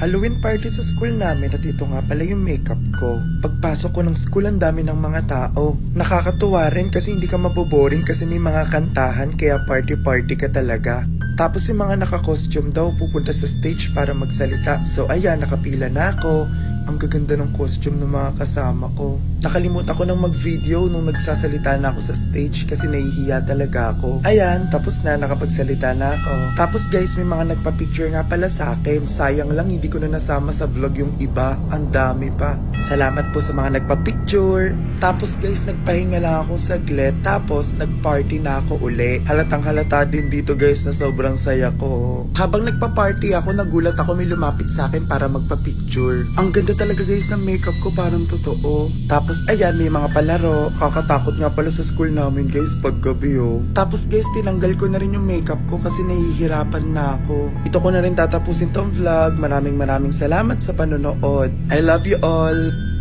Halloween party sa school namin at ito nga pala yung makeup ko. Pagpasok ko ng school, ang dami ng mga tao. Nakakatuwa rin kasi hindi ka maboboring kasi may mga kantahan kaya party-party ka talaga. Tapos yung mga naka-costume daw pupunta sa stage para magsalita. So ayan, nakapila na ako. Ang gaganda ng costume ng mga kasama ko. Nakalimutan ko nang mag-video nung nagsasalita na ako sa stage kasi nahihiya talaga ako. Ayan, tapos na, nakapagsalita na ako. Tapos guys, may mga nagpa-picture nga pala sa akin. Sayang lang hindi ko na nasama sa vlog yung iba. Ang dami pa. Salamat po sa mga nagpa-picture. Tapos guys, nagpahinga lang ako saglit. Tapos nag-party na ako uli. Halatang halata din dito guys na sobrang saya ko. Habang nagpa-party ako, nagulat ako may lumapit sa akin para magpa-picture. Ang ganda talaga guys ng makeup ko, parang totoo. Tapos ayan, may mga palaro. Kakatakot nga pala sa school namin guys pag gabi oh. Tapos guys, tinanggal ko na rin yung makeup ko kasi nahihirapan na ako. Ito ko na rin tatapusin tong vlog. Maraming salamat sa panonood. I love you all.